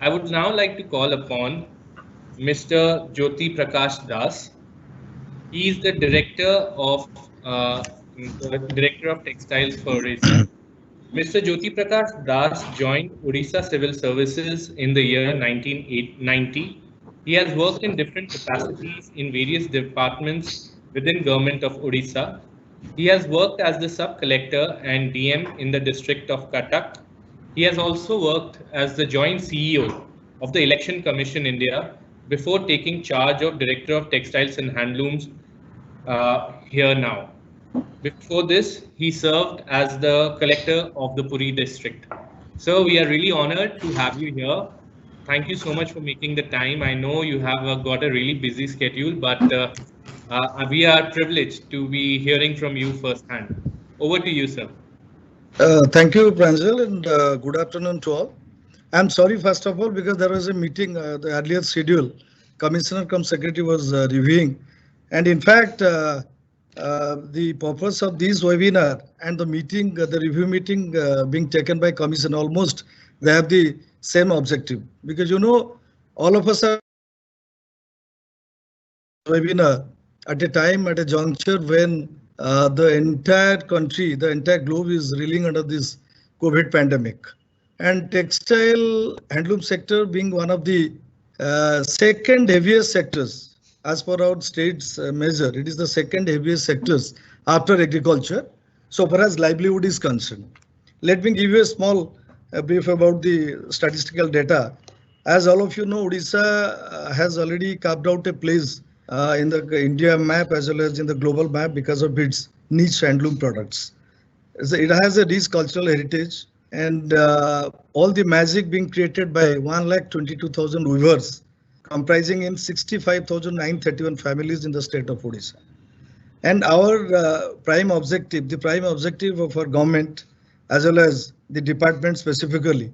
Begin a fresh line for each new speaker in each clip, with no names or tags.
I would now like to call upon Mr. Jyoti Prakash Das. He is the director of textiles for Odisha. Mr. Jyoti Prakash Das joined Odisha Civil Services in the year 1990. He has worked in different capacities in various departments within Government of Odisha. He has worked as the sub-collector and DM in the district of Cuttack. He has also worked as the joint CEO of the Election Commission India before taking charge of Director of Textiles and Handlooms here now. Before this, he served as the collector of the Puri district. So we are really honored to have you here. Thank you so much for making the time. I know you have got a really busy schedule, but we are privileged to be hearing from you firsthand. Over to you, sir.
Thank you, Pranjal, and good afternoon to all. I'm sorry, first of all, because there was a meeting, the earlier schedule, Commissioner cum Secretary was reviewing. And in fact, the purpose of this webinar and the meeting, the review meeting being taken by Commission, almost they have the same objective. Because all of us are webinar at a time, at a juncture when the entire country, the entire globe is reeling under this COVID pandemic. And textile handloom sector being one of the second heaviest sectors as per our state's measure. It is the second heaviest sectors after agriculture, so far as livelihood is concerned. Let me give you a small brief about the statistical data. As all of you know, Odisha has already carved out a place in the India map as well as in the global map because of its niche handloom products. So it has a rich cultural heritage and all the magic being created by 1,22,000 weavers comprising in 65,931 families in the state of Odisha. And our prime objective, the prime objective of our government as well as the department specifically,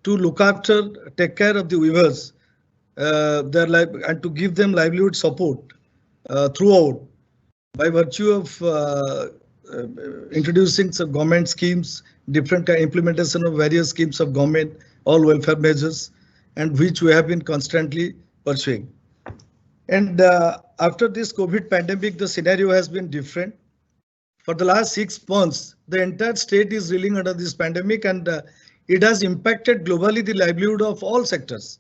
to look after, take care of the weavers, their life, and to give them livelihood support throughout by virtue of introducing some government schemes, different implementation of various schemes of government, all welfare measures, and which we have been constantly pursuing. And after this COVID pandemic, the scenario has been different. For the last 6 months, the entire state is reeling under this pandemic, and it has impacted globally the livelihood of all sectors.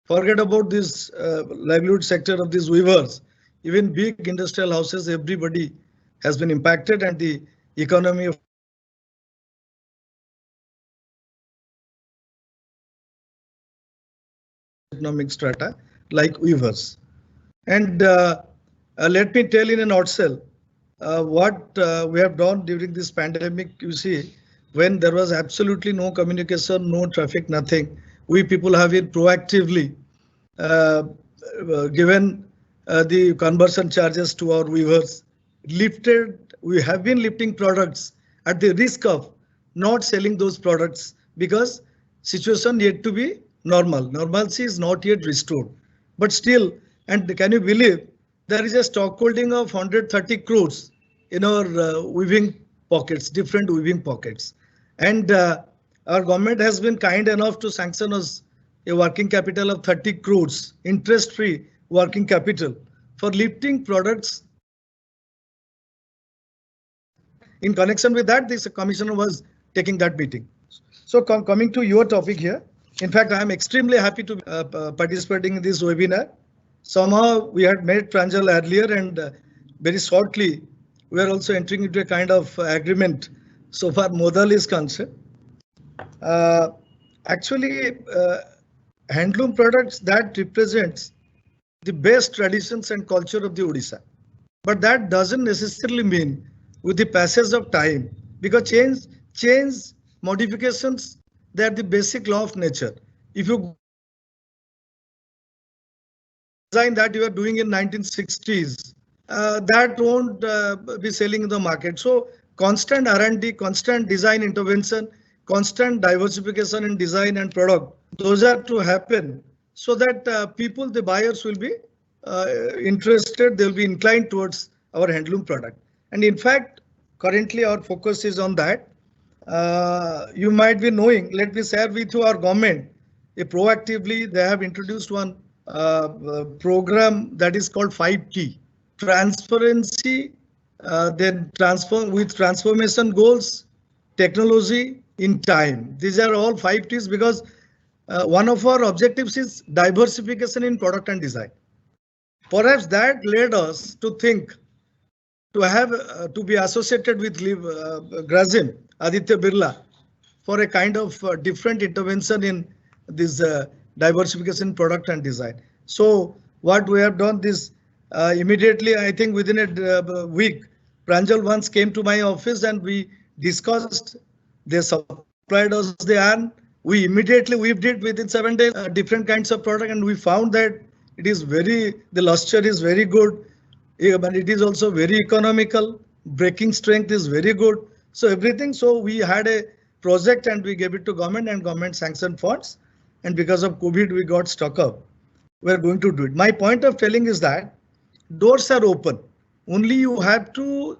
Forget about this livelihood sector of these weavers. Even big industrial houses, everybody has been impacted, and the economy of economic strata like weavers. And let me tell in a nutshell what we have done during this pandemic. You see, when there was absolutely no communication, no traffic, nothing, we people have been proactively given the conversion charges to our weavers, we have been lifting products at the risk of not selling those products because situation yet to be normal. Normalcy is not yet restored. But still, and can you believe there is a stock holding of 130 crores in our weaving pockets, different weaving pockets. And our government has been kind enough to sanction us a working capital of 30 crores, interest-free working capital for lifting products. In connection with that, this commissioner was taking that meeting. So coming to your topic here, in fact, I am extremely happy to be participating in this webinar. Somehow we had met Pranjal earlier, and very shortly we are also entering into a kind of agreement so far modal is concerned. Actually, handloom products that represents the best traditions and culture of the Odisha. But that doesn't necessarily mean with the passage of time, because change, modifications, they are the basic law of nature. If you design that you are doing in 1960s, that won't be selling in the market. So constant R&D, constant design intervention, constant diversification in design and product, those are to happen so that people, the buyers will be interested, they'll be inclined towards our handloom product. And in fact, currently our focus is on that. You might be knowing, let me share with you our government proactively, they have introduced one program that is called 5T. Transparency, then transformation goals, technology in time. These are all 5Ts because one of our objectives is diversification in product and design. Perhaps that led us to think to have to be associated with Grasim, Aditya Birla, for a kind of different intervention in this diversification product and design. So what we have done this immediately, I think within a week, Pranjal once came to my office and we discussed, they supplied us the yarn. We immediately weaved it within 7 days, different kinds of product, and we found that it is the luster is very good, but it is also very economical. Breaking strength is very good. So everything. So we had a project and we gave it to government and government sanctioned funds. And because of COVID, we got stuck up. We're going to do it. My point of telling is that doors are open. Only you have to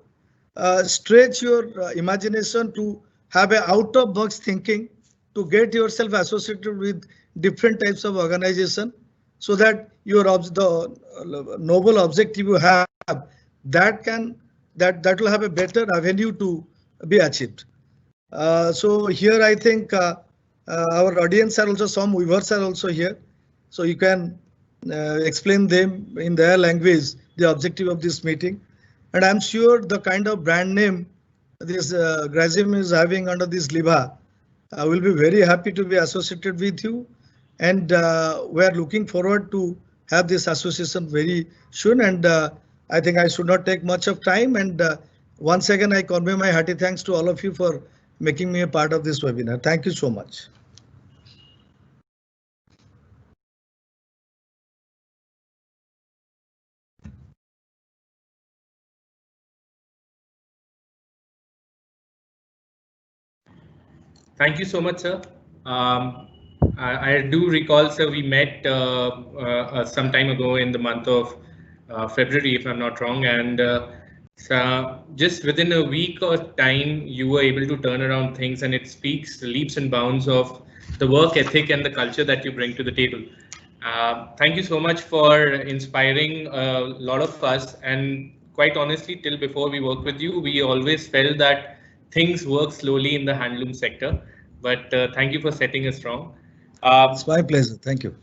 stretch your imagination to have a out of box thinking to get yourself associated with different types of organization so that your the noble objective you have that will have a better avenue to be achieved. So here I think our audience are also, some weavers are also here, so you can explain them in their language the objective of this meeting, and I'm sure the kind of brand name this Grasim is having under this Libha, I will be very happy to be associated with you, and we are looking forward to have this association very soon. And I think I should not take much of time. And once again, I convey my hearty thanks to all of you for making me a part of this webinar. Thank you so much.
Thank you so much, sir. I do recall, sir, we met some time ago in the month of February, if I'm not wrong, and so just within a week or time, you were able to turn around things, and it speaks leaps and bounds of the work ethic and the culture that you bring to the table. Thank you so much for inspiring a lot of us, and quite honestly, till before we work with you, we always felt that things work slowly in the handloom sector, but thank you for setting us wrong.
It's my pleasure. Thank you.